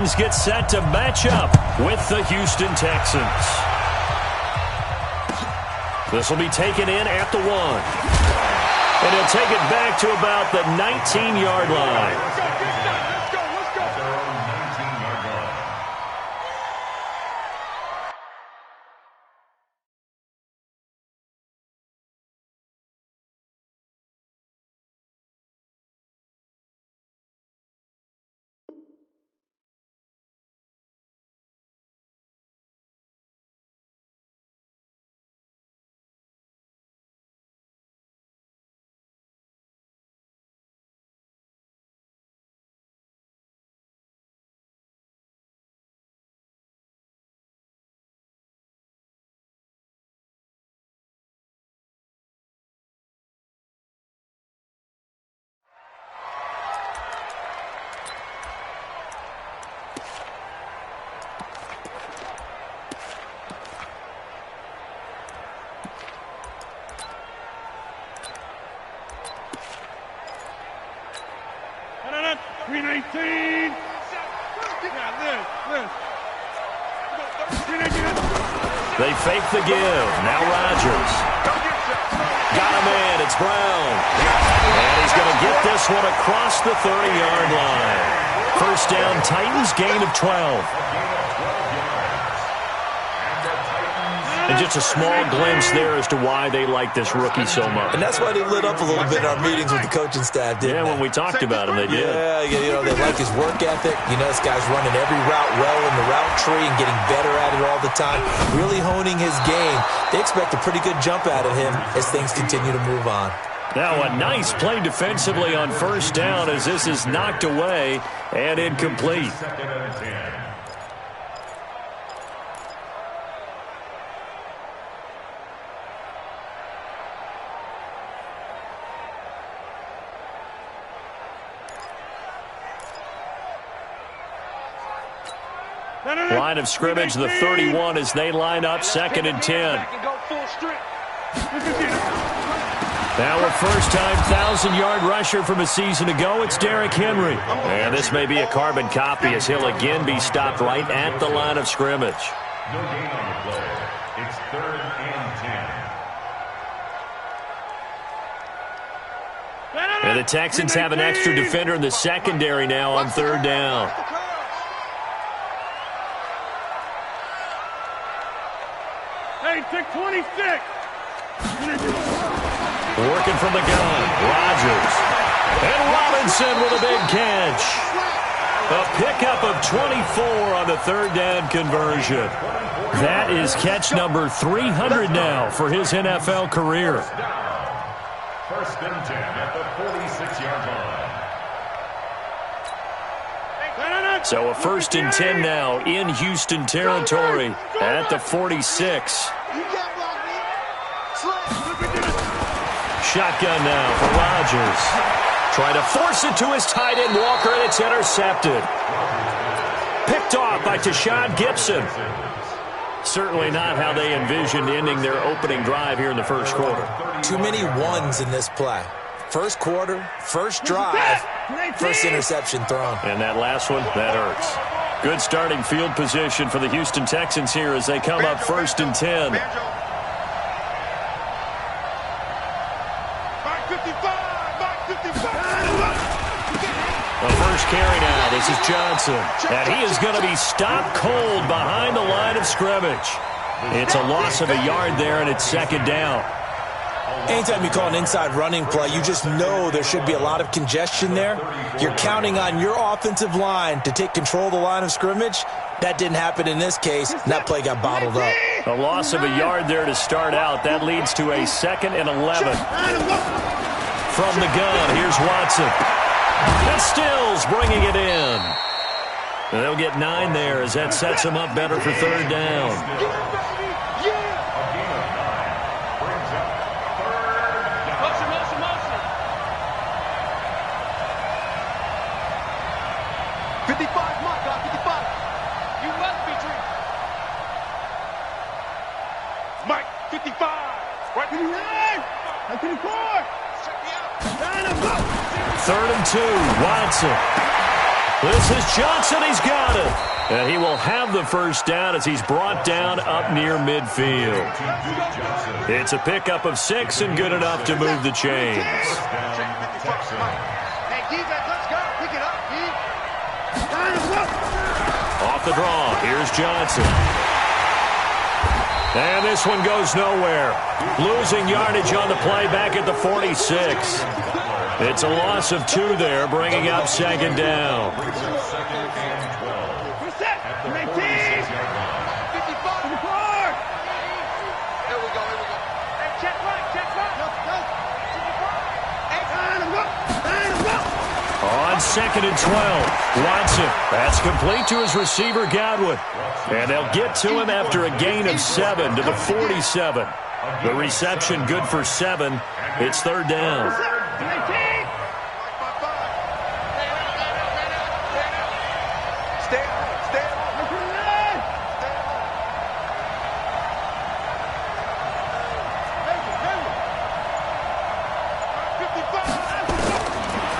Get set to match up with the Houston Texans. This will be taken in at the 1. And he'll take it back to about the 19-yard line. They fake the give. Now Rodgers. Got him in. It's Brown. And he's going to get this one across the 30-yard line. First down, Titans, gain of 12. And just a small glimpse there as to why they like this rookie so much. And that's why they lit up a little bit in our meetings with the coaching staff, didn't they? When we talked about him, they did. Yeah, they like his work ethic. This guy's running every route well in the route tree and getting better at it all the time, really honing his game. They expect a pretty good jump out of him as things continue to move on. Now a nice play defensively on first down as this is knocked away and incomplete. Line of scrimmage, the 31 as they line up, 2nd and 10. Now a first-time 1,000-yard rusher from a season ago, it's Derrick Henry. And this may be a carbon copy as he'll again be stopped right at the line of scrimmage. No gain on the play. It's 3rd and 10. And the Texans have an extra defender in the secondary now on 3rd down. Take 26. Working from the gun, Rodgers. And Robinson with a big catch. A pickup of 24 on the 3rd down conversion. That is catch number 300 now for his NFL career. 1st and 10 at the 46-yard line. So a 1st and 10 now in Houston territory at the 46. Shotgun now for Rodgers. Trying to force it to his tight end Walker, and it's intercepted. Picked off by Tashawn Gibson. Certainly not how they envisioned ending their opening drive here in the first quarter. Too many ones in this play. First quarter, first drive, first interception thrown. And that last one, that hurts. Good starting field position for the Houston Texans here as they come up 1st and 10. The first carry now, this is Johnson. And he is going to be stopped cold behind the line of scrimmage. It's a loss of a yard there, and it's 2nd down. Anytime you call an inside running play, you just know there should be a lot of congestion there. You're counting on your offensive line to take control of the line of scrimmage. That didn't happen in this case, and that play got bottled up. A loss of a yard there to start out. That leads to a 2nd and 11. From the gun, here's Watson. And Stills bringing it in. And they'll get 9 there as that sets them up better for 3rd down. Mike, 55. Right. 54. 3rd and 2, Watson. This is Johnson. He's got it. And he will have the first down as he's brought down up near midfield. It's a pickup of 6 and good enough to move the chains. Off the draw, here's Johnson. And this one goes nowhere. Losing yardage on the play back at the 46. It's a loss of 2 there, bringing up second down. On 2nd and 12, Watson. That's complete to his receiver, Godwin. And they'll get to him after a gain of 7 to the 47. The reception good for 7. It's third down.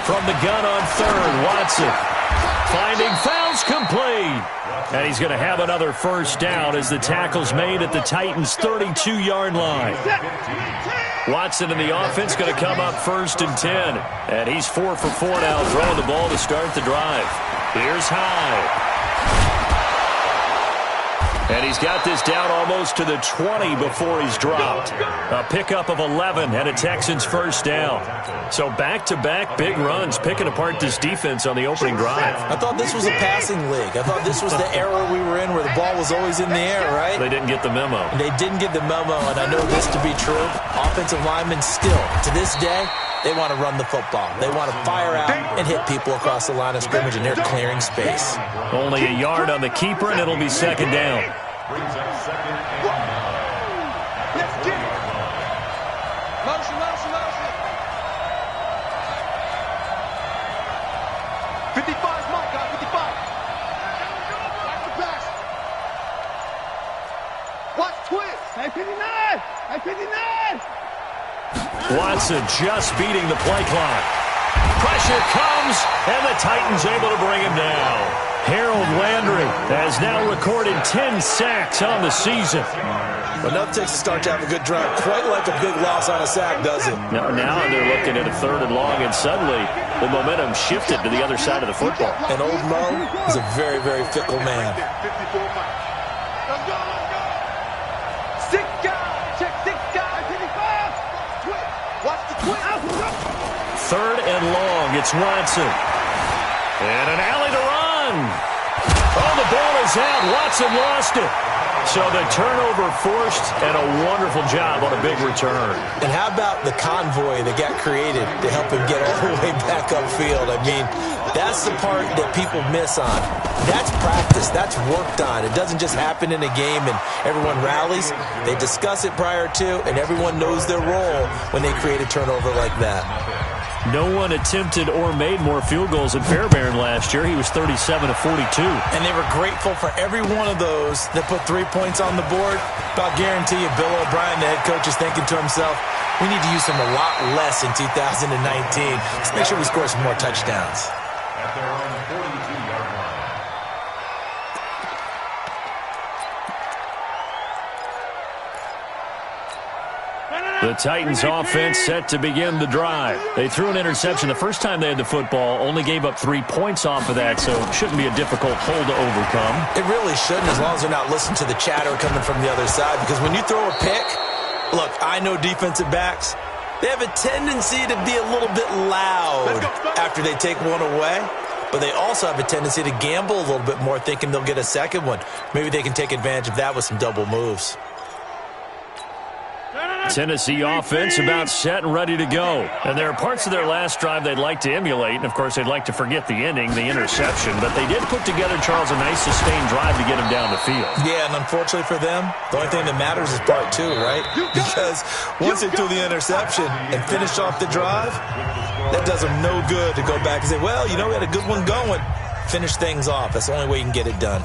From the gun on 3rd, Watson. Finding fouls complete. And he's going to have another first down as the tackle's made at the Titans' 32-yard line. Watson in the offense going to come up 1st and 10. And he's 4 for 4 now, throwing the ball to start the drive. Here's High. And he's got this down almost to the 20 before he's dropped. A pickup of 11 and a Texans first down. So back-to-back big runs, picking apart this defense on the opening drive. I thought this was a passing league. I thought this was the era we were in where the ball was always in the air, right? They didn't get the memo. They didn't get the memo, and I know this to be true. Offensive linemen still, to this day, they want to run the football. They want to fire out and hit people across the line of scrimmage, and they're clearing space. Only a yard on the keeper, and it'll be second down. Brings up 2nd and 9. Let's get it. Motion. 55, Mike, 55. Watch the pass. Watch twist. Hey, 59. Watson just beating the play clock. Pressure comes, and the Titans able to bring him down. Harold Landry has now recorded 10 sacks on the season. Enough takes to start to have a good drive. Quite like a big loss on a sack, does it? Now they're looking at a 3rd and long, and suddenly the momentum shifted to the other side of the football. And old Mo is a very, very fickle man. 54 Mike. Let's go. 6 guys. Check 6 guys. 55. Twist. Watch the twist. 3rd and long. It's Watson. And an alley to run. Oh, the ball is out. Watson lost it. So the turnover forced, and a wonderful job on a big return. And how about the convoy that got created to help him get all the way back upfield? I mean, that's the part that people miss on. That's practice. That's worked on. It doesn't just happen in a game and everyone rallies. They discuss it prior to, and everyone knows their role when they create a turnover like that. No one attempted or made more field goals than Fairbairn last year. He was 37 of 42. And they were grateful for every one of those that put 3 points on the board. I'll guarantee you Bill O'Brien, the head coach, is thinking to himself, we need to use him a lot less in 2019. Let's make sure we score some more touchdowns. At their own 42-yard line. The Titans offense set to begin the drive. They threw an interception the first time they had the football, only gave up 3 points off of that, so it shouldn't be a difficult hole to overcome. It really shouldn't, as long as they're not listening to the chatter coming from the other side, because when you throw a pick, look, I know defensive backs, they have a tendency to be a little bit loud after they take one away, but they also have a tendency to gamble a little bit more, thinking they'll get a second one. Maybe they can take advantage of that with some double moves. Tennessee offense about set and ready to go. And there are parts of their last drive they'd like to emulate. And, of course, they'd like to forget the ending, the interception. But they did put together, Charles, a nice sustained drive to get him down the field. Yeah, and unfortunately for them, the only thing that matters is part 2, right? Because once they threw the interception and finished off the drive, that does them no good to go back and say, well, you know, we had a good one going. Finish things off. That's the only way you can get it done.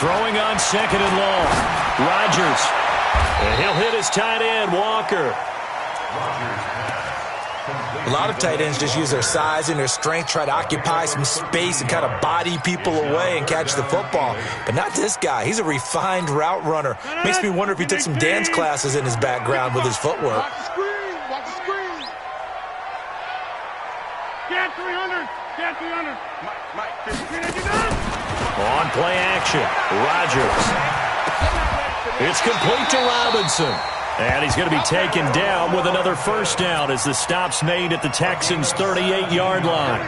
Throwing on second and long. Rodgers. And he'll hit his tight end, Walker. A lot of tight ends just use their size and their strength, try to occupy some space and kind of body people away and catch the football. But not this guy. He's a refined route runner. Makes me wonder if he took some dance classes in his background with his footwork. Watch the screen. Watch the screen. Get 300. Get 300. Mike, 50. On play action, Rodgers. It's complete to Robinson. And he's going to be taken down with another first down as the stop's made at the Texans' 38-yard line.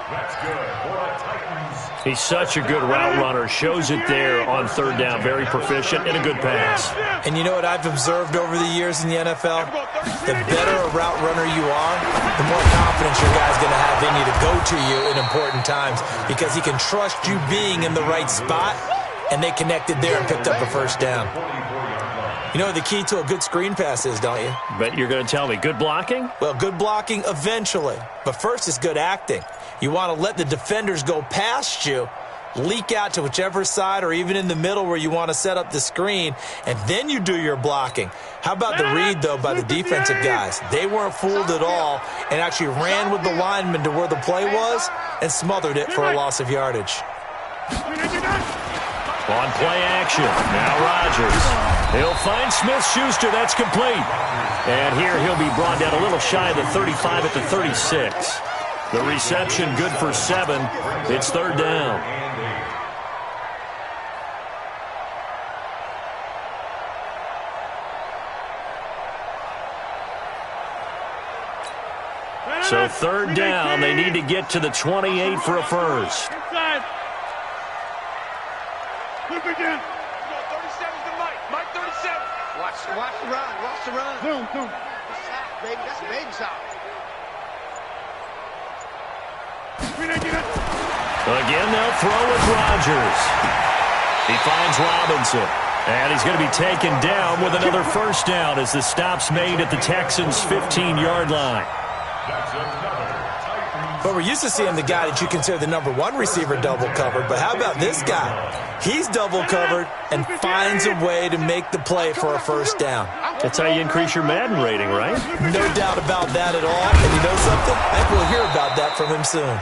That's good for the Titans. He's such a good route runner. Shows it there on third down. Very proficient and a good pass. And you know what I've observed over the years in the NFL? The better a route runner you are, the more confidence your guy's going to have in you to go to you in important times because he can trust you being in the right spot, and they connected there and picked up a first down. You know what the key to a good screen pass is, don't you? Bet you're going to tell me. Good blocking? Well, good blocking eventually. But first is good acting. You want to let the defenders go past you, leak out to whichever side or even in the middle where you want to set up the screen, and then you do your blocking. How about the read, though, by the defensive guys? They weren't fooled at all and actually ran with the lineman to where the play was and smothered it for a loss of yardage. On play action, now Rodgers. He'll find Smith-Schuster. That's complete. And here he'll be brought down a little shy of the 35 at the 36. The reception good for 7. It's third down. So third down, they need to get to the 28 for a first. Inside. Look again. 37's the Mike. Mike 37. Watch the run. Watch the run. Zoom. Sack, baby. That's a baby sack. Again, they'll throw with Rodgers. He finds Robinson. And he's going to be taken down with another first down as the stop's made at the Texans' 15-yard line. But we're used to seeing the guy that you consider the number 1 receiver double covered. But how about this guy? He's double covered and finds a way to make the play for a first down. That's how you increase your Madden rating, right? No doubt about that at all. And you know something? I think we'll hear about that from him soon.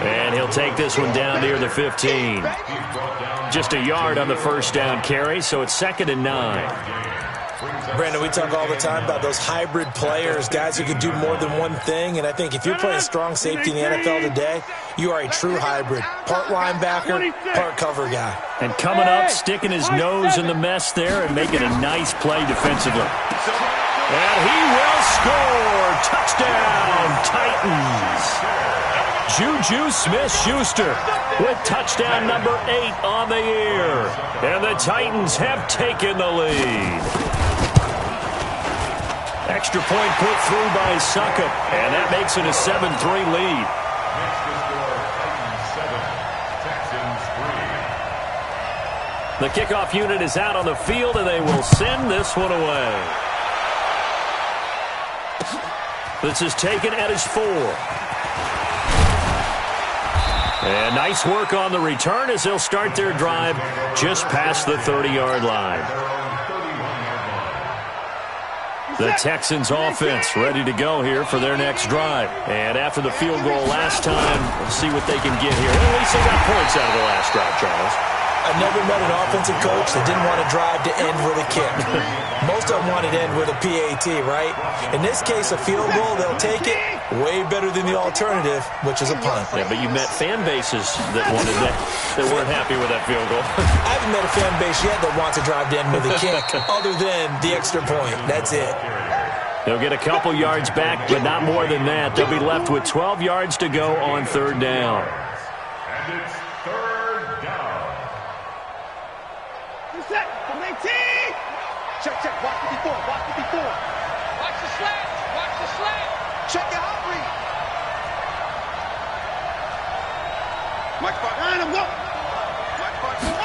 And he'll take this one down near the 15. Just a yard on the first down carry, so it's 2nd and 9. Brandon, we talk all the time about those hybrid players, guys who can do more than one thing. And I think if you're playing strong safety in the NFL today, you are a true hybrid. Part linebacker, part cover guy. And coming up, sticking his nose in the mess there and making a nice play defensively. And he will score. Touchdown, Titans. Juju Smith-Schuster with touchdown number 8 on the year. And the Titans have taken the lead. Extra point put through by Succop, and that makes it a 7-3 lead. Next to score, Titans 7, Texans 3. The kickoff unit is out on the field, and they will send this one away. This is taken at his 4. And nice work on the return as they'll start their drive just past the 30-yard line. The Texans offense ready to go here for their next drive. And after the field goal last time, we'll see what they can get here. At least they got points out of the last drive, Charles. I've never met an offensive coach that didn't want to drive to end with a kick. Most of them wanted to end with a PAT, right? In this case, a field goal, they'll take it. Way better than the alternative, which is a punt. Yeah, but you met fan bases that wanted that, that weren't happy with that field goal. I haven't met a fan base yet that wants to drive to end with a kick, other than the extra point. That's it. They'll get a couple yards back, but not more than that. They'll be left with 12 yards to go on third down. And it's third down. Set. From 18. Check. Watch the before. Watch the slant. Check the hot read. Mike Barton. I'm going. Mike Barton.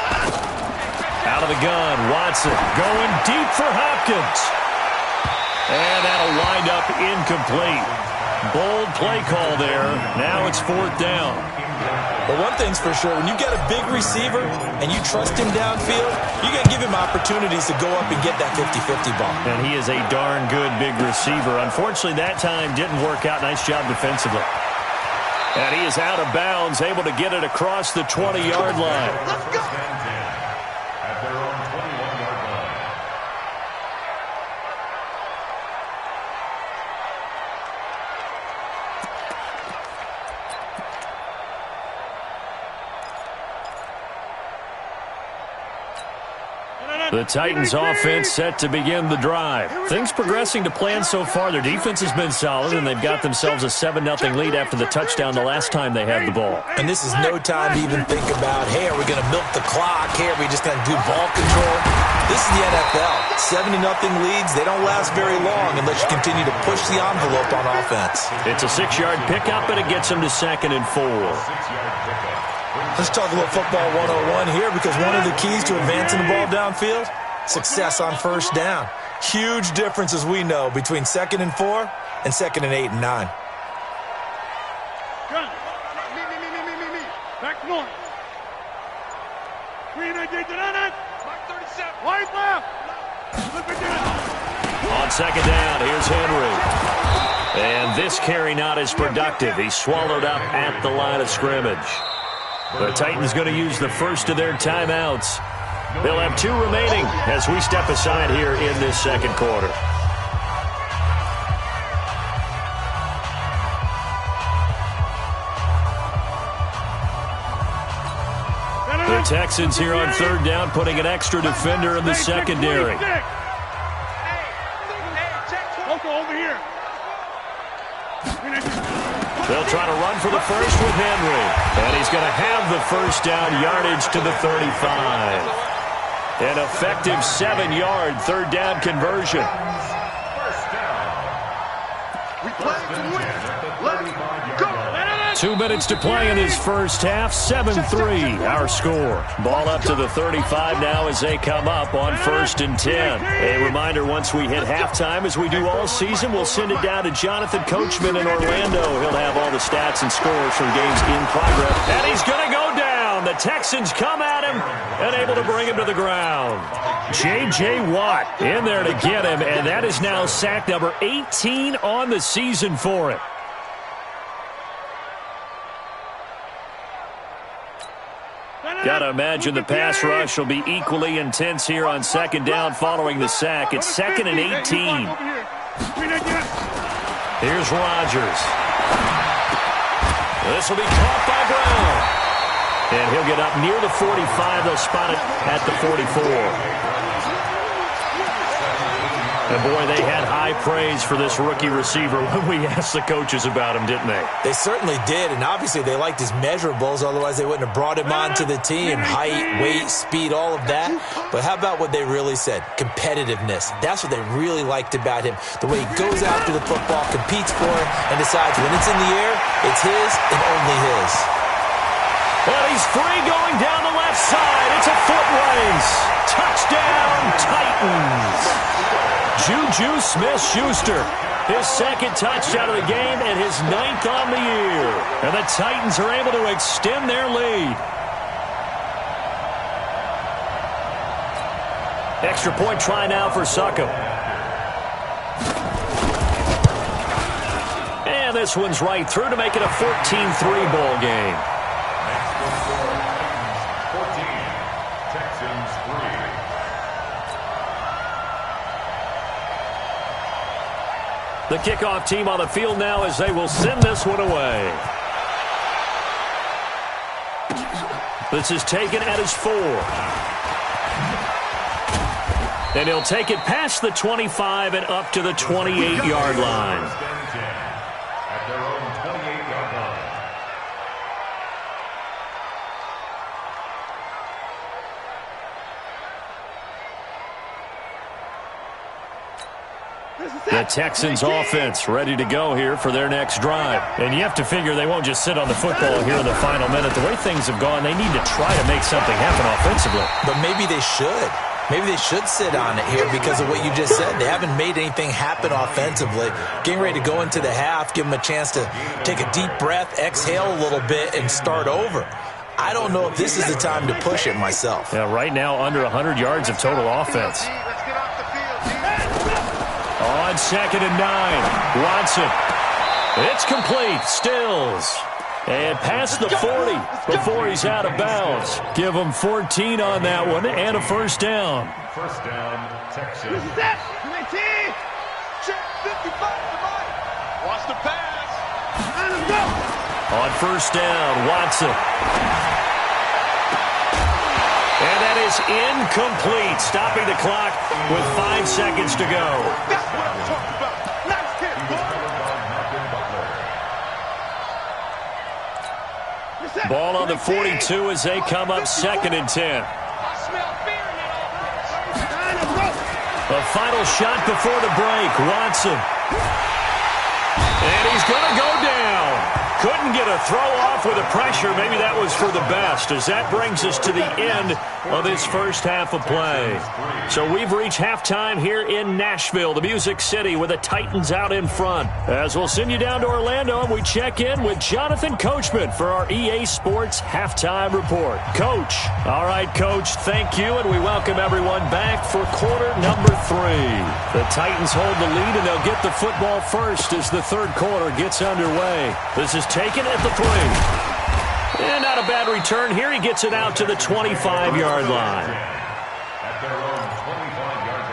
Out of the gun, Watson going deep for Hopkins. And that'll wind up incomplete. Bold play call there. Now it's fourth down. But one thing's for sure, when you get a big receiver and you trust him downfield, you're going to give him opportunities to go up and get that 50-50 ball. And he is a darn good big receiver. Unfortunately, that time didn't work out. Nice job defensively. And he is out of bounds, able to get it across the 20-yard line. Let's go. At their own 21-yard line. The Titans offense set to begin the drive. Things progressing to plan so far. Their defense has been solid, and they've got themselves a 7-0 lead after the touchdown the last time they had the ball. And this is no time to even think about, hey, are we going to milk the clock? Hey, are we just going to do ball control? This is the NFL. 7-0 leads, they don't last very long unless you continue to push the envelope on offense. It's a 6-yard pickup, and it gets them to 2nd and 4. Let's talk a little football 101 here, because one of the keys to advancing the ball downfield, success on first down. Huge difference, as we know, between 2nd and 4 and 2nd and 8 and 9. Gun. Me. Back north. Green, I did that. Mark 37. White left. Look at that. On 2nd down, here's Henry. And this carry not as productive. He's swallowed up at the line of scrimmage. The Titans going to use the first of their timeouts. They'll have 2 remaining as we step aside here in this second quarter. The Texans here on 3rd down, putting an extra defender in the secondary. Over here. They'll try to run for the first with Henry. And he's going to have the first down, yardage to the 35. An effective 7-yard 3rd down conversion. First down. We play to win. Let's go. 2 minutes to play in this first half. 7-3 our score. Ball up to the 35 now as they come up on 1st and 10. A reminder, once we hit halftime, as we do all season, we'll send it down to Jonathan Coachman in Orlando. He'll have all the stats and scores from games in progress. And he's going to go down. The Texans come at him and able to bring him to the ground. J.J. Watt in there to get him, and that is now sack number 18 on the season for him. Got to imagine the pass rush will be equally intense here on 2nd down following the sack. It's 2nd and 18. Here's Rodgers. This will be caught by Brown. And he'll get up near the 45. They'll spot it at the 44. And, boy, they had high praise for this rookie receiver when we asked the coaches about him, didn't they? They certainly did, and obviously they liked his measurables. Otherwise, they wouldn't have brought him onto the team. Height, weight, speed, all of that. But how about what they really said? Competitiveness. That's what they really liked about him. The way he goes after the football, competes for it, and decides when it's in the air, it's his and only his. Well, he's free going down the left side. It's a foot race. Touchdown, Titans. Juju Smith-Schuster, his 2nd touchdown of the game and his 9th on the year. And the Titans are able to extend their lead. Extra point try now for Succop. And this one's right through to make it a 14-3 ball game. 14. Texans 3. The kickoff team on the field now as they will send this one away. This is taken at his 4. And he'll take it past the 25 and up to the 28-yard line. At their own 28-yard line. The Texans offense ready to go here for their next drive. And you have to figure they won't just sit on the football here in the final minute. The way things have gone, they need to try to make something happen offensively. But maybe they should. maybe they should sit on it here because of what you just said. They haven't made anything happen offensively. Getting ready to go into the half, give them a chance to take a deep breath, exhale a little bit, and start over. I don't know if this is the time to push it myself. Yeah, right now under 100 yards of total offense. On 2nd and 9, Watson. It's complete. Stills. And past the 40 before he's out of bounds. Give him 14 on that one and a first down. First down, Texans. This is it. 19. Check 55. Watch the pass. And let's go. On first down, Watson. And that is incomplete, stopping the clock with 5 seconds to go. That's what I'm talking about. Nice hit, Ball on the 42 as they come up 2nd and 10. I smell fear in that. The final shot before the break, Watson. And he's going to go down. Couldn't get a throw off with the pressure. Maybe that was for the best, as that brings us to the end of this first half of play. So we've reached halftime here in Nashville, the Music City, with the Titans out in front. As we'll send you down to Orlando, and we check in with Jonathan Coachman for our EA Sports Halftime Report. Coach. All right, Coach, thank you, and we welcome everyone back for quarter number 3. The Titans hold the lead, and they'll get the football first as the third quarter gets underway. This is taken at the 3. And not a bad return here. He gets it out to the 25-yard line. At their own 25-yard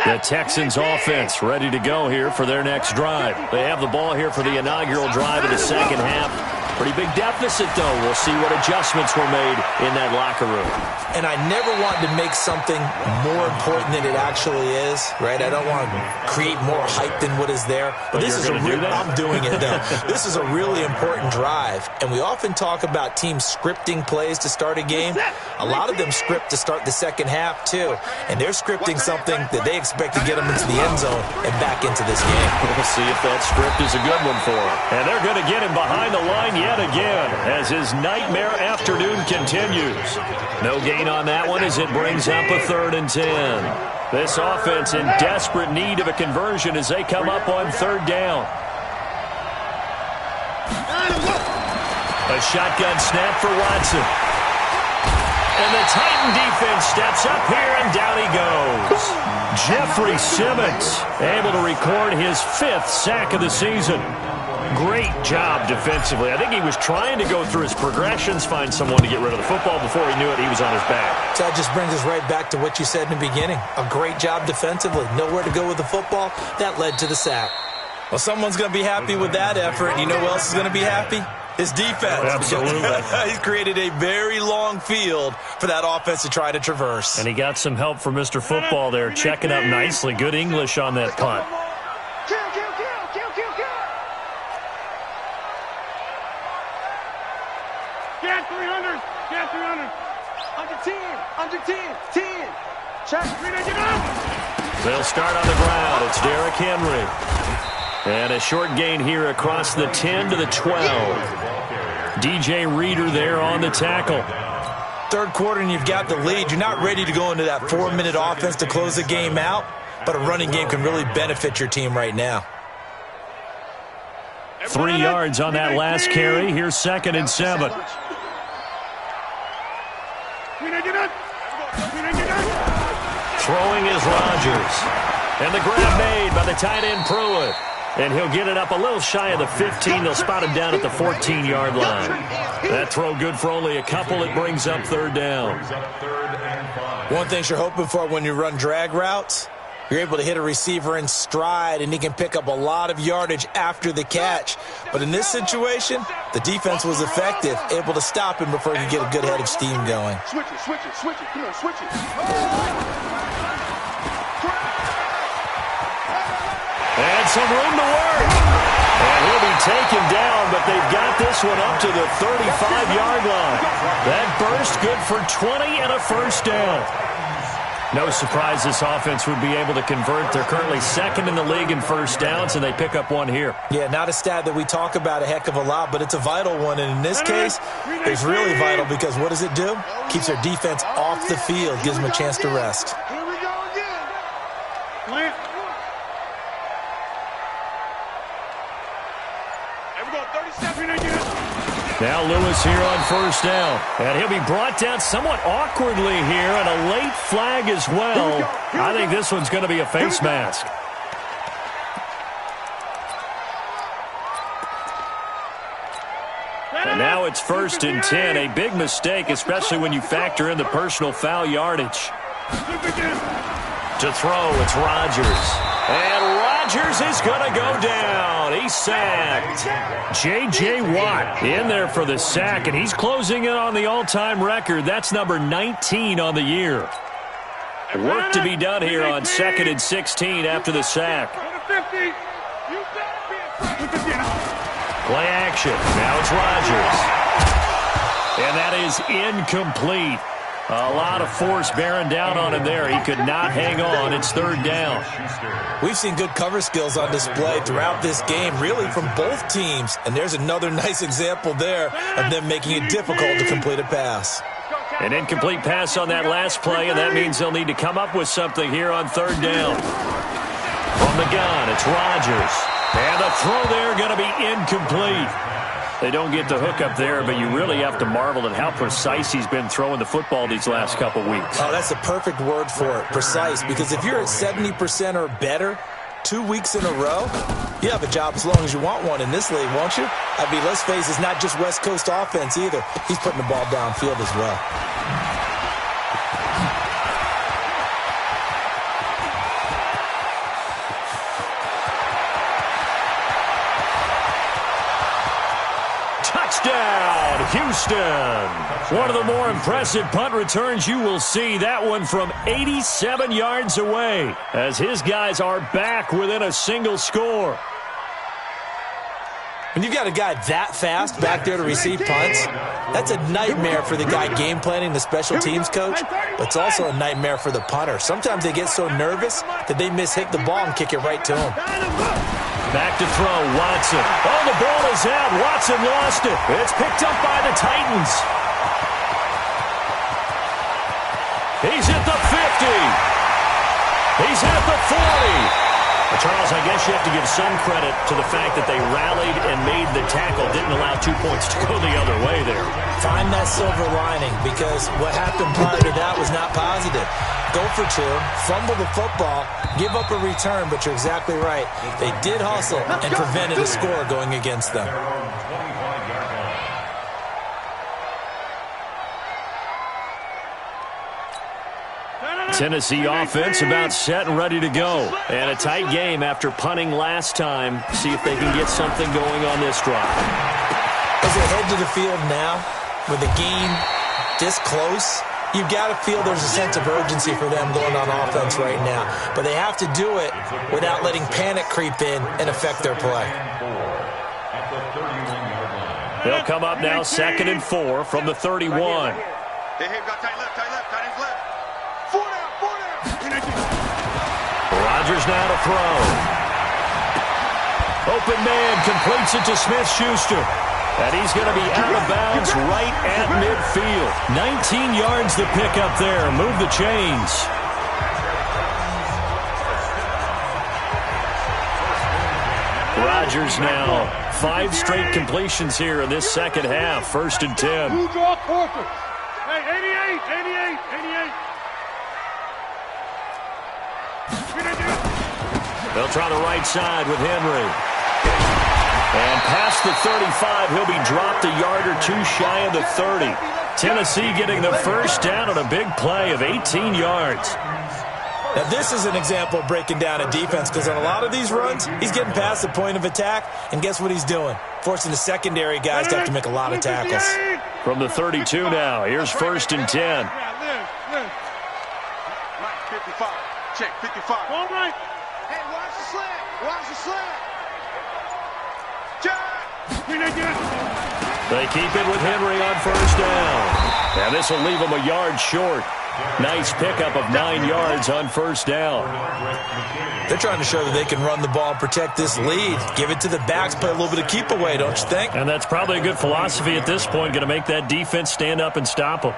line. The Texans offense ready to go here for their next drive. They have the ball here for the inaugural drive of the second half. Pretty big deficit, though. We'll see what adjustments were made in that locker room. And I never want to make something more important than it actually is, right? I don't want to create more hype than what is there. But this is I'm doing it, though. This is a really important drive. And we often talk about teams scripting plays to start a game. A lot of them script to start the second half, too. And they're scripting something that they expect to get them into the end zone and back into this game. We'll see if that script is a good one for him. And they're going to get him behind the line yet again as his nightmare afternoon continues. No gain on that one as it brings up a 3rd and 10. This offense in desperate need of a conversion as they come up on 3rd down. A shotgun snap for Watson. And the Titan defense steps up here, and down he goes. Jeffrey Simmons able to record his 5th sack of the season. Great job defensively. I think he was trying to go through his progressions, find someone to get rid of the football. Before he knew it, he was on his back. So that just brings us right back to what you said in the beginning. A great job defensively. Nowhere to go with the football. That led to the sack. Well, someone's going to be happy with that effort. You know who else is going to be happy? His defense. Absolutely. He's created a very long field for that offense to try to traverse. And he got some help from Mr. Football there, checking up nicely. Good English on that punt. Kill. Get 300. Get 300. Under 10. 10. Check. They'll start on the ground. It's Derrick Henry. And a short gain here across the 10 to the 12. DJ Reader there on the tackle. Third quarter and you've got the lead. You're not ready to go into that 4-minute offense to close the game out, but a running game can really benefit your team right now. 3 yards on that last carry. Here's 2nd and 7. Throwing is Rodgers. And the grab made by the tight end Pruitt. And he'll get it up a little shy of the 15. They'll spot him down at the 14-yard line. That throw good for only a couple. It brings up 3rd down. One thing you're hoping for when you run drag routes, you're able to hit a receiver in stride, and he can pick up a lot of yardage after the catch. But in this situation, the defense was effective, able to stop him before he could get a good head of steam going. Switch it. Come on, switch it. And some room to work. And he'll be taken down, but they've got this one up to the 35-yard line. That burst good for 20 and a first down. No surprise this offense would be able to convert. They're currently second in the league in first downs, and they pick up one here. Yeah, not a stat that we talk about a heck of a lot, but it's a vital one. And in this case, it's really vital because what does it do? Keeps their defense off the field, gives them a chance to rest. Here we go again. Clear. Here we go, 37 again. Now Lewis here on first down. And he'll be brought down somewhat awkwardly here, and a late flag as well. I think this one's going to be a face mask. And now it's 1st and 10. A big mistake, especially when you factor in the personal foul yardage. To throw, it's Rodgers. And Rodgers is going to go down. He's sacked. J.J. Watt in there for the sack, and he's closing in on the all-time record. That's number 19 on the year. Work to be done here on 2nd and 16 after the sack. Play action. Now it's Rodgers. And that is incomplete. A lot of force bearing down on him there. He could not hang on. It's 3rd down. We've seen good cover skills on display throughout this game, really from both teams. And there's another nice example there of them making it difficult to complete a pass. An incomplete pass on that last play, and that means they'll need to come up with something here on 3rd down. From the gun, it's Rodgers. And the throw there going to be incomplete. They don't get the hook up there, but you really have to marvel at how precise he's been throwing the football these last couple weeks. Oh, that's the perfect word for it, precise, because if you're at 70% or better 2 weeks in a row, you have a job as long as you want one in this league, won't you? I mean, let's face it, it's not just West Coast offense either. He's putting the ball downfield as well. Touchdown, Houston. One of the more impressive punt returns you will see. That one from 87 yards away, as his guys are back within a single score. When you've got a guy that fast back there to receive punts, that's a nightmare for the guy game planning, the special teams coach, but it's also a nightmare for the punter. Sometimes they get so nervous that they mishit the ball and kick it right to him. Back to throw, Watson. Oh, the ball is out. Watson lost it. It's picked up by the Titans. He's at the 50. He's at the 40. Charles, I guess you have to give some credit to the fact that they rallied and made the tackle, didn't allow 2 points to go the other way there. Find that silver lining, because what happened prior to that was not positive. Go for 2, fumble the football, give up a return, but you're exactly right. They did hustle and prevented a score going against them. Tennessee offense about set and ready to go. And a tight game after punting last time. See if they can get something going on this drive. As they head to the field now, with the game this close, you've got to feel there's a sense of urgency for them going on offense right now. But they have to do it without letting panic creep in and affect their play. They'll come up now 2nd and 4 from the 31. Hey, got tight left, tight ends left. 4 down. Rodgers now to throw. Open man completes it to Smith-Schuster. And he's going to be out of bounds right at midfield. 19 yards to pick up there. Move the chains. Rodgers now 5 straight completions here in this second half. 1st and 10. Who draw quarter? Hey, 88. They'll try the right side with Henry. And past the 35, he'll be dropped a yard or 2 shy of the 30. Tennessee getting the first down on a big play of 18 yards. Now, this is an example of breaking down a defense, because on a lot of these runs, he's getting past the point of attack, and guess what he's doing? Forcing the secondary guys to have to make a lot of tackles. From the 32 now, here's 1st and 10. Right, 55. Check, 55. All right. Hey, watch the slant. Watch the slant. Check. They keep it with Henry on 1st down. And this will leave him a yard short. Nice pickup of 9 yards on first down. They're trying to show that they can run the ball and protect this lead. Give it to the backs, play a little bit of keep away, don't you think? And that's probably a good philosophy at this point, going to make that defense stand up and stop them.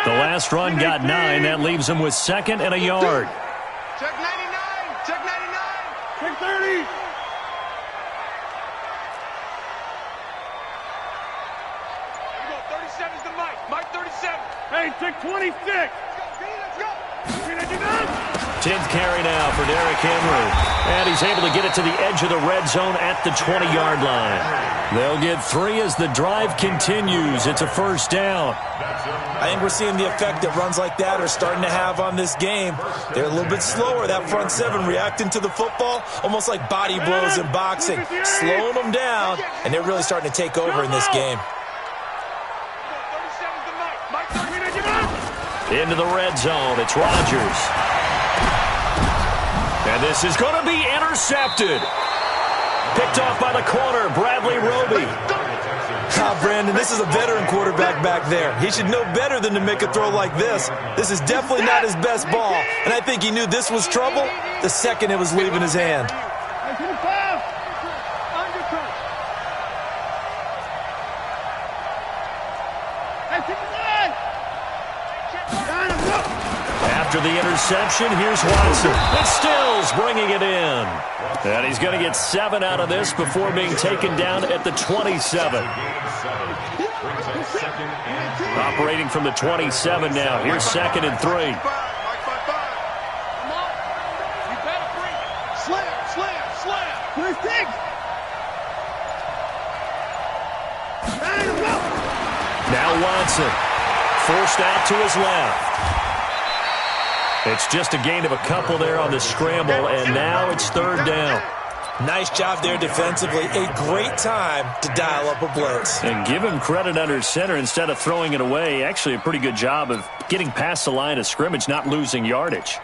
The last run got 9. That leaves them with 2nd and a yard. Check 99. Check 99. Check 30. Mike 37. Hey, check 26. Let's go. 10th carry now for Derrick Henry. And he's able to get it to the edge of the red zone at the 20-yard line. They'll get 3 as the drive continues. It's a first down. I think we're seeing the effect that runs like that are starting to have on this game. They're a little bit slower, that front 7, reacting to the football, almost like body blows in boxing, slowing them down, and they're really starting to take over in this game. Into the red zone, it's Rodgers. And this is going to be intercepted. Picked off by the corner, Bradley Roby. Brandon, this is a veteran quarterback back there. He should know better than to make a throw like this. This is definitely not his best ball, and I think he knew this was trouble the second it was leaving his hand. After the interception, here's Watson. It's Stills bringing it in. And he's going to get 7 out of this before being taken down at the 27. Operating from the 27 now. Here's 2nd and 3. Now Watson. Forced out to his left. It's just a gain of a couple there on the scramble, and now it's 3rd down. Nice job there defensively. A great time to dial up a blitz. And give him credit under center instead of throwing it away. Actually a pretty good job of getting past the line of scrimmage, not losing yardage.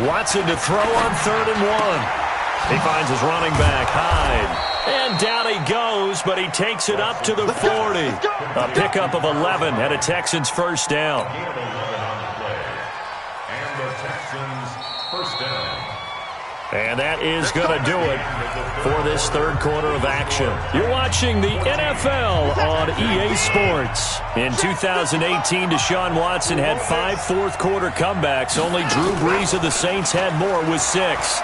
Watson to throw on 3rd and 1. He finds his running back, Hyde. And down he goes, but he takes it up to the 40. A pickup of 11 and a Texans first down. And that is going to do it for this 3rd quarter of action. You're watching the NFL on EA Sports. In 2018, Deshaun Watson had 5 fourth-quarter comebacks. Only Drew Brees of the Saints had more with 6.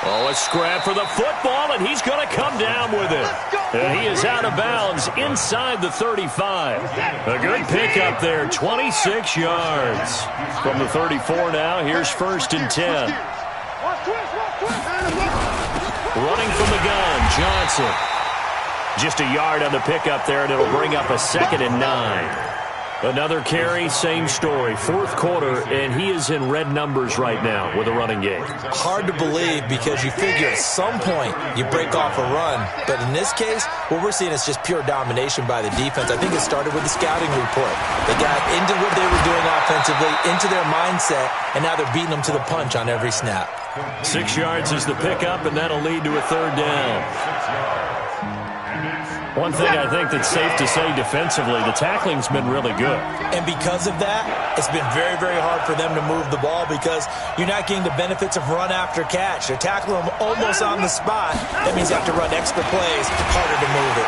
Oh, a scrap for the football, and he's going to come down with it. And he is out of bounds inside the 35. A good pickup there, 26 yards. From the 34 now, here's 1st and 10. Running from the gun, Johnson. Just a yard on the pickup there, and it'll bring up a 2nd and 9. Another carry, same story. 4th quarter, and he is in red numbers right now with a running game. Hard to believe because you figure at some point you break off a run. But in this case, what we're seeing is just pure domination by the defense. I think it started with the scouting report. They got into what they were doing offensively, into their mindset, and now they're beating them to the punch on every snap. 6 yards is the pickup, and that'll lead to a 3rd down. One thing I think that's safe to say defensively, the tackling's been really good. And because of that, it's been very, very hard for them to move the ball because you're not getting the benefits of run after catch. They're tackling them almost on the spot. That means you have to run extra plays, harder to move it.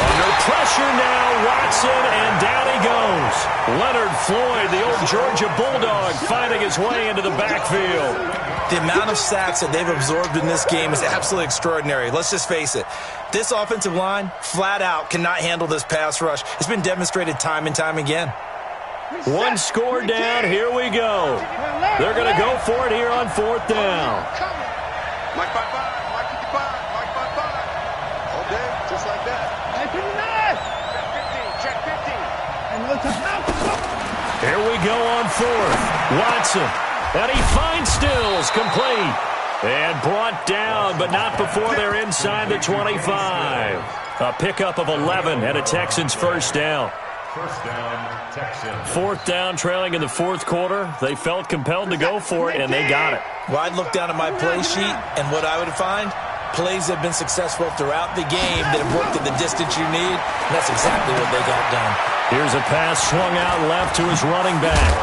Under pressure now, Watson, and down he goes. Leonard Floyd, the old Georgia Bulldog, finding his way into the backfield. The amount of sacks that they've absorbed in this game is absolutely extraordinary. Let's just face it. This offensive line, flat out, cannot handle this pass rush. It's been demonstrated time and time again. 1 score down. Here we go. They're going to go for it here on 4th down. Mike 55, Mike 55, Mike 55. All day, just like that. Check 15, check 15. Here we go on 4th. Watson. And he finds Stills, complete. And brought down, but not before they're inside the 25. A pickup of 11 and a Texans first down. First down, Texans. Fourth down, trailing in the fourth quarter. They felt compelled to go for it, and they got it. Well, I'd look down at my play sheet, and what I would find, plays have been successful throughout the game that have worked at the distance you need, and that's exactly what they got done. Here's a pass swung out left to his running back.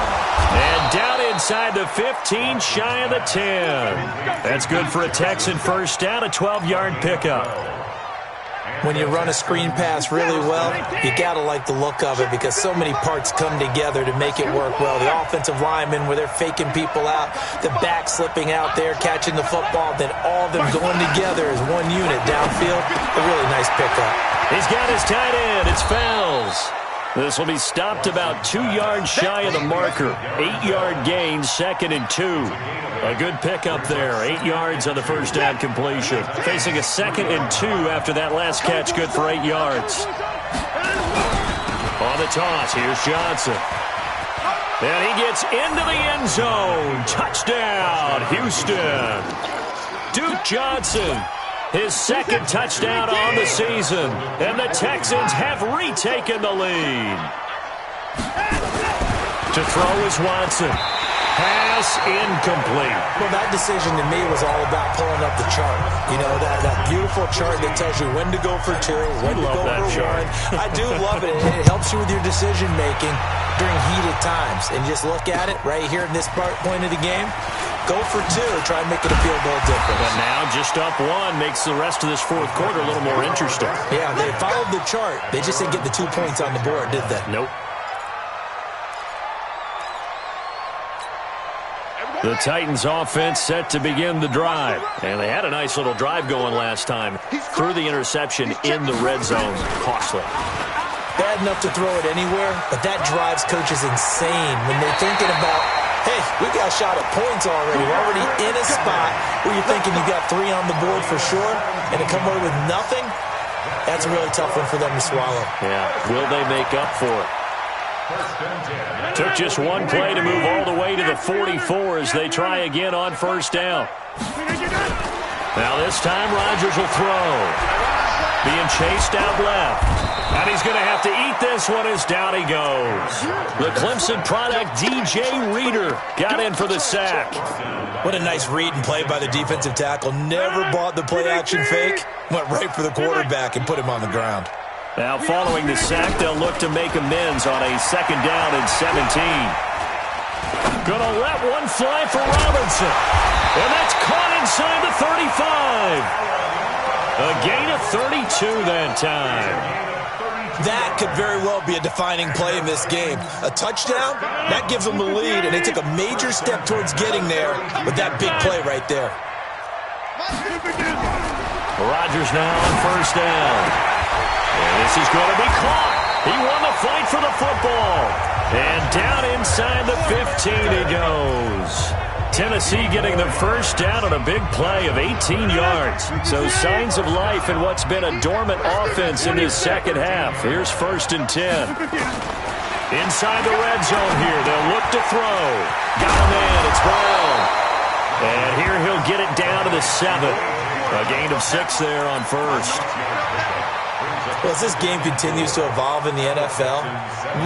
And down inside the 15, shy of the 10. That's good for a Texan first down, a 12-yard pickup. When you run a screen pass really well, you got to like the look of it because so many parts come together to make it work well. The offensive linemen, where they're faking people out, the back slipping out there, catching the football, then all of them going together as one unit downfield. A really nice pickup. He's got his tight end. It's Fells. This will be stopped about 2 yards shy of the marker. 8-yard gain, 2nd and 2. A good pickup there. 8 yards on the first down completion. Facing a 2nd and 2 after that last catch, good for 8 yards. On the toss, here's Johnson. And he gets into the end zone. Touchdown, Houston. Duke Johnson. His 2nd touchdown on the season. And the Texans have retaken the lead. To throw is Watson. Pass incomplete. Well, that decision to me was all about pulling up the chart. You know, that beautiful chart that tells you when to go for 2, when to go for 1. I do love it. It helps you with your decision-making during heated times. And just look at it right here in this point of the game. Go for 2. Try and make it a field goal difference. But now just up 1 makes the rest of this fourth quarter a little more interesting. Yeah, they followed the chart. They just didn't get the 2 points on the board, did they? Nope. The Titans offense set to begin the drive. And they had a nice little drive going last time. Threw the interception in the red zone. Costly. Bad enough to throw it anywhere, but that drives coaches insane when they're thinking about, hey, we got a shot at points already. We're already in a spot where you're thinking you got 3 on the board for sure, and to come away with nothing, that's a really tough one for them to swallow. Yeah, will they make up for it? Took just 1 play to move all the way to the 44 as they try again on first down. Now this time Rodgers will throw. Being chased out left. And he's going to have to eat this one as down he goes. The Clemson product, DJ Reader, got in for the sack. What a nice read and play by the defensive tackle. Never bought the play-action fake. Went right for the quarterback and put him on the ground. Now following the sack, they'll look to make amends on a 2nd down and 17. Gonna let one fly for Robinson. And that's caught inside the 35. A gain of 32 that time. That could very well be a defining play in this game. A touchdown, that gives them the lead, and they took a major step towards getting there with that big play right there. Rodgers now on first down. And this is going to be caught. He won the fight for the football. And down inside the 15 he goes. Tennessee getting the first down on a big play of 18 yards. So signs of life in what's been a dormant offense in this second half. Here's 1st and 10. Inside the red zone here. They'll look to throw. Got him in. It's Brown. And here he'll get it down to the 7. A gain of 6 there on first. Well, as this game continues to evolve in the NFL,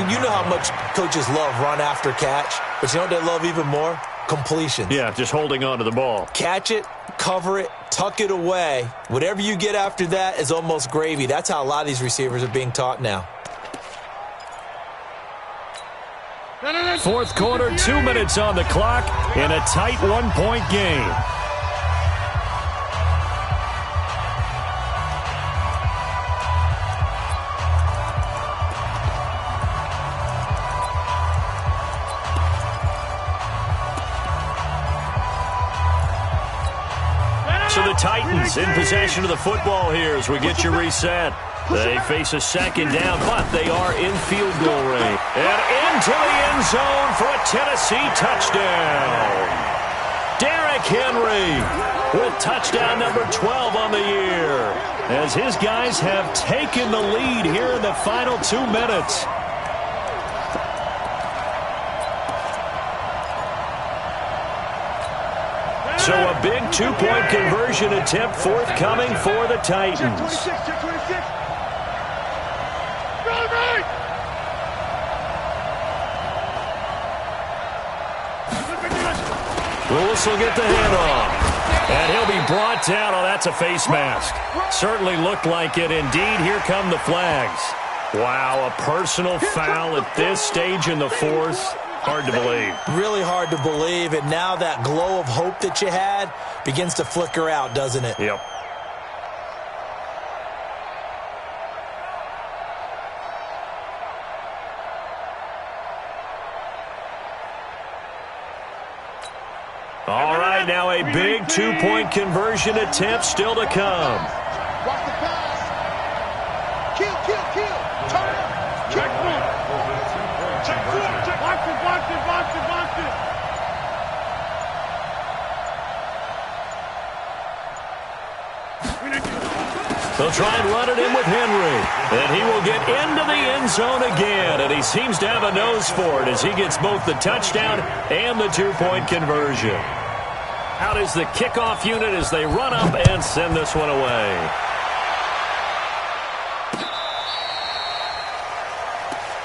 you know how much coaches love run after catch, but you know what they love even more? Completion. Yeah, just holding on to the ball. Catch it, cover it, tuck it away. Whatever you get after that is almost gravy. That's how a lot of these receivers are being taught now. Fourth quarter, 2 minutes on the clock in a tight 1-point game. So the Titans in possession of the football here as we get you reset. They face a 2nd down, but they are in field goal range. And into the end zone for a Tennessee touchdown. Derrick Henry with touchdown number 12 on the year as his guys have taken the lead here in the final 2 minutes. So a big 2-point conversion attempt forthcoming for the Titans. Lewis will get the handoff. And he'll be brought down. Oh, that's a face mask. Certainly looked like it. Indeed, here come the flags. Wow, a personal foul at this stage in the fourth. Hard to believe. Really hard to believe. And now that glow of hope that you had begins to flicker out, doesn't it? Yep. All right, now a big two-point conversion attempt still to come. Watch the pass. Kill. Turn it. Check one. Watch it. They'll try and run it in with Henry. And he will get into the end zone again. And he seems to have a nose for it as he gets both the touchdown and the two-point conversion. Out is the kickoff unit as they run up and send this one away.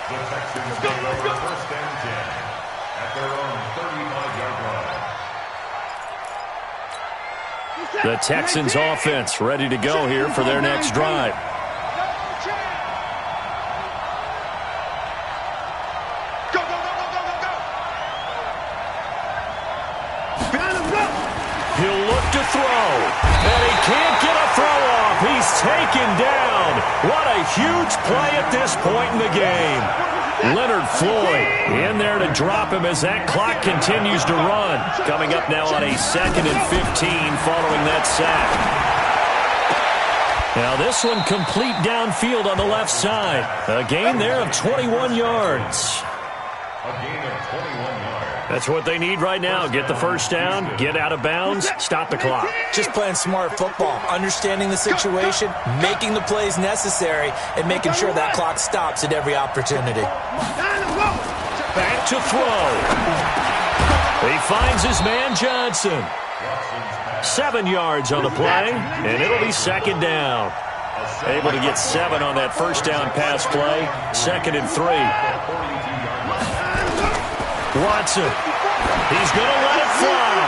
The Texans deliver first and 10 at their own 35-yard line. The Texans offense ready to go here for their next drive. He'll look to throw, and he can't get a throw off. He's taken down. What a huge play at this point in the game. Leonard Floyd in there to drop him as that clock continues to run. Coming up now on a 2nd and 15 following that sack. Now this one complete downfield on the left side. A gain there of 21 yards. A gain of 21 yards. That's what they need right now. Get the first down, get out of bounds, stop the clock. Just playing smart football, understanding the situation, making the plays necessary, and making sure that clock stops at every opportunity. Back to throw. He finds his man Johnson. 7 yards on the play, and it'll be 2nd down. Able to get 7 on that first down pass play. 2nd and 3. Watson. He's going to let it fly.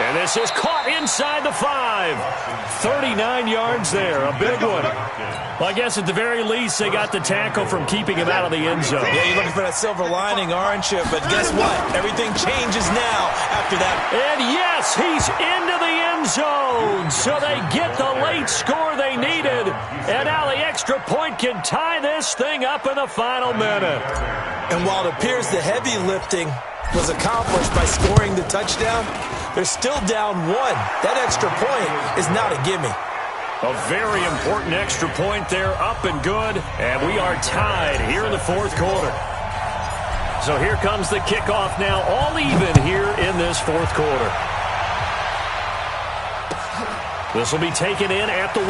And this is caught inside the 5. 39 yards there. A big one. Well, I guess at the very least, they got the tackle from keeping him out of the end zone. Yeah, you're looking for that silver lining, aren't you? But guess what? Everything changes now after that. And yes, he's into the end zone. So they get the late score they needed. And now the extra point can tie this thing up in the final minute. And while it appears the heavy lifting was accomplished by scoring the touchdown, they're still down 1. That extra point is not a gimme. A very important extra point there, up and good. And we are tied here in the fourth quarter. So here comes the kickoff now, all even here in this fourth quarter. This will be taken in at the 1.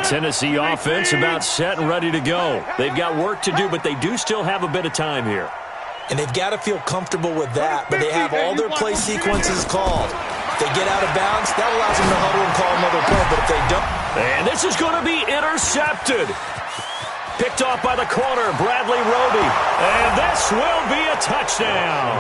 Tennessee offense about set and ready to go. They've got work to do, but they do still have a bit of time here. And they've got to feel comfortable with that, but they have all their play sequences called. If they get out of bounds, that allows them to huddle and call another play, but if they don't... And this is going to be intercepted. Picked off by the corner, Bradley Roby. And this will be a touchdown.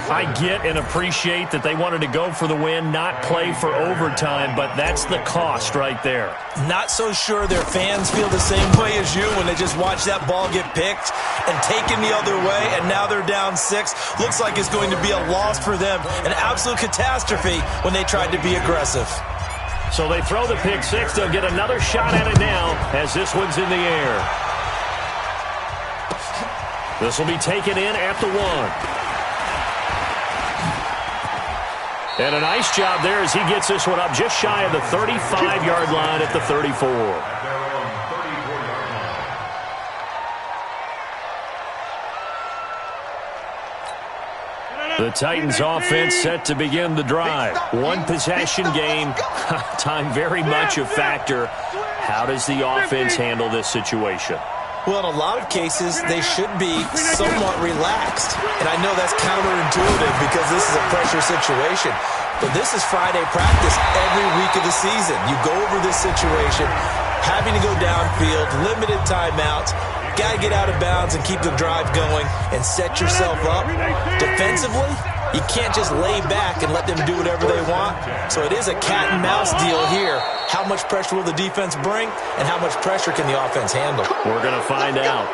I get and appreciate that they wanted to go for the win, not play for overtime, but that's the cost right there. Not so sure their fans feel the same way as you when they just watch that ball get picked and taken the other way, and now they're down 6. Looks like it's going to be a loss for them, an absolute catastrophe when they tried to be aggressive. So they throw the pick 6. They'll get another shot at it now as this one's in the air. This will be taken in at the 1. And a nice job there as he gets this one up just shy of the 35-yard line at the 34. The Titans offense set to begin the drive. One possession game. Time very much a factor. How does the offense handle this situation? Well, in a lot of cases, they should be somewhat relaxed. And I know that's counterintuitive because this is a pressure situation. But this is Friday practice every week of the season. You go over this situation, having to go downfield, limited timeouts, got to get out of bounds and keep the drive going and set yourself up. Defensively, you can't just lay back and let them do whatever they want. So it is a cat and mouse deal here. How much pressure will the defense bring, and how much pressure can the offense handle? We're going to find out.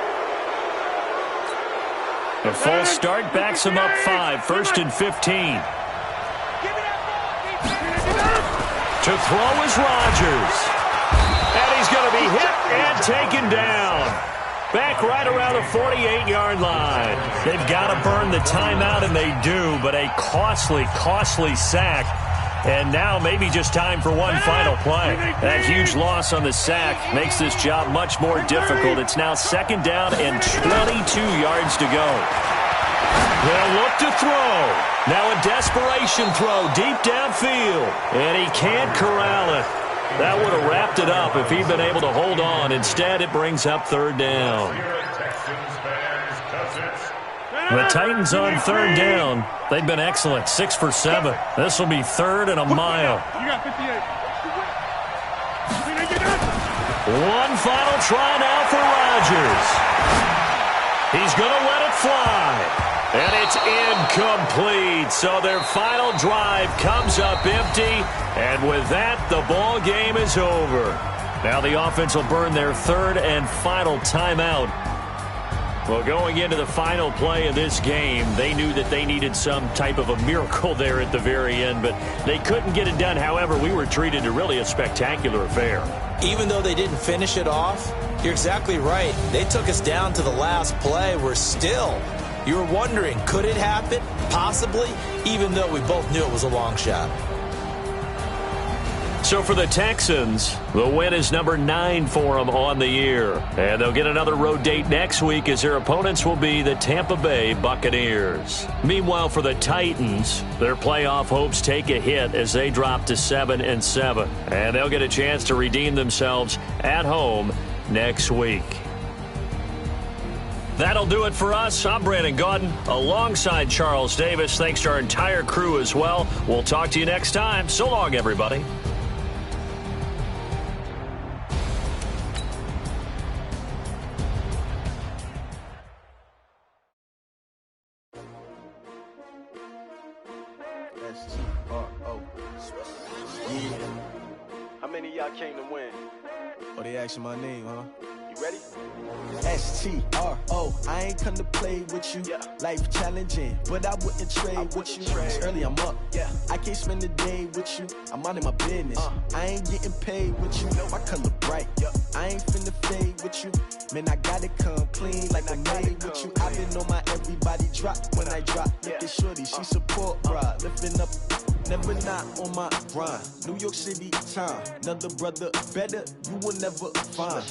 A false start backs him up 5, 1st and 15. To throw is Rodgers. And he's going to be hit and taken down. Back right around the 48-yard line. They've got to burn the timeout, and they do, but a costly, costly sack. And now maybe just time for one final play. That huge loss on the sack makes this job much more difficult. It's now 2nd down and 22 yards to go. They'll look to throw. Now a desperation throw deep downfield. And he can't corral it. That would have wrapped it up if he'd been able to hold on. Instead, it brings up 3rd down. The Titans on 3rd down. They've been excellent, 6 for 7. This will be 3rd and a mile. You got 58. One final try now for Rodgers. He's going to let it fly. And it's incomplete. So their final drive comes up empty. And with that, the ball game is over. Now the offense will burn their 3rd and final timeout. Well, going into the final play of this game, they knew that they needed some type of a miracle there at the very end, but they couldn't get it done. However, we were treated to really a spectacular affair. Even though they didn't finish it off, you're exactly right. They took us down to the last play. We're still, you were wondering, could it happen? Possibly, even though we both knew it was a long shot. So for the Texans, the win is number 9 for them on the year. And they'll get another road date next week as their opponents will be the Tampa Bay Buccaneers. Meanwhile, for the Titans, their playoff hopes take a hit as they drop to 7-7. And they'll get a chance to redeem themselves at home next week. That'll do it for us. I'm Brandon Gaudin alongside Charles Davis. Thanks to our entire crew as well. We'll talk to you next time. So long, everybody. How many of y'all came to win? Oh, they asking my name, huh? You ready? S-T-R-O, I ain't come to play with you. Yeah. Life challenging, but I wouldn't trade with you. It's early, I'm up. Yeah. I can't spend the day with you. I'm out in my business. I ain't getting paid with you. My color bright. I ain't finna fade with you. Man, I gotta come clean like I'm made with you. I've been on my everybody drop when I drop. Look at shorty, she support bra. Lifting up, never not on my grind. New York City time. Another brother better, you will never find.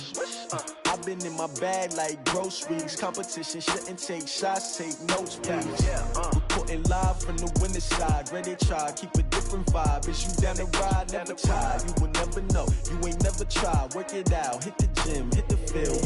I've been in my bag like groceries. Competition shouldn't take shots, take notes, please. Reporting live from the winning side. Ready to try, keep a different vibe. Is you down the ride, never tired. You will never know, you ain't never tried. Work it out, hit the gym, hit the field.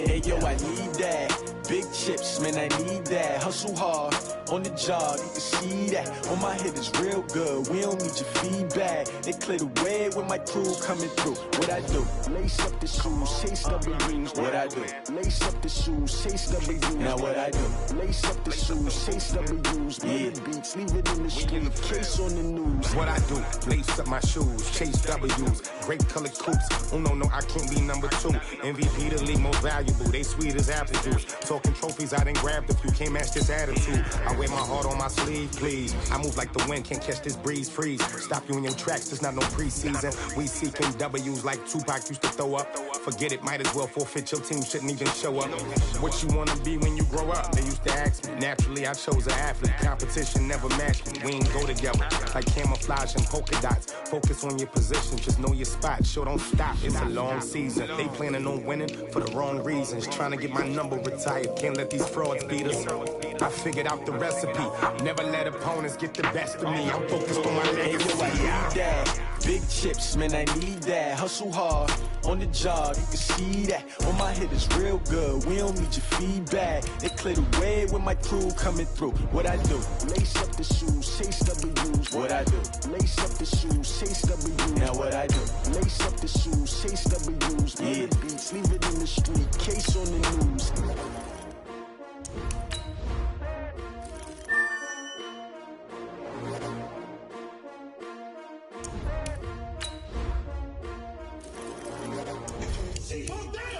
Hey yo, I need that. Big chips, man, I need that. Hustle hard, on the job, you can see that. On my head is real good, we don't need your feedback. They clear the way with my crew coming through. What I do? Lace up the shoes, chase double dreams. What I do? Lace up the shoes, chase double dreams. Now what I do? Lace up the shoes, chase double dreams. Yeah. Beats, leave it in the street, case on the news. What I do? Lace up my shoes, chase W's. Great colored coops. Oh no, I can't be number 2. MVP the league most valuable. They sweet as apple juice. Talking trophies, I done grabbed a few. Can't match this attitude. I wear my heart on my sleeve, please. I move like the wind, can't catch this breeze, freeze. Stop you in your tracks, there's not no preseason. We seeking W's like Tupac used to throw up. Forget it, might as well forfeit. Your team shouldn't even show up. What you wanna be when you grow up? They used to ask me. Naturally, I chose an athlete. Competition never matched me. We ain't go together like camouflage and polka dots. Focus on your position, just know your spot. Show don't stop, it's a long season. They planning on winning for the wrong reasons. Trying to get my number retired. Can't let these frauds beat us. I figured out the recipe. Never let opponents get the best of me. I'm focused on my legacy. I need that. Big chips, man, I need that. Hustle hard, on the job, you can see that. On my head is real good, we don't need your feedback. They clear the way with my crew coming through. What I do? Lace up the shoes, chase W's. What I do? Lace up the shoes, chase W's. Now what I do? Lace up the shoes, chase W's. Yeah. Beats, leave it in the street, case on the news. Well,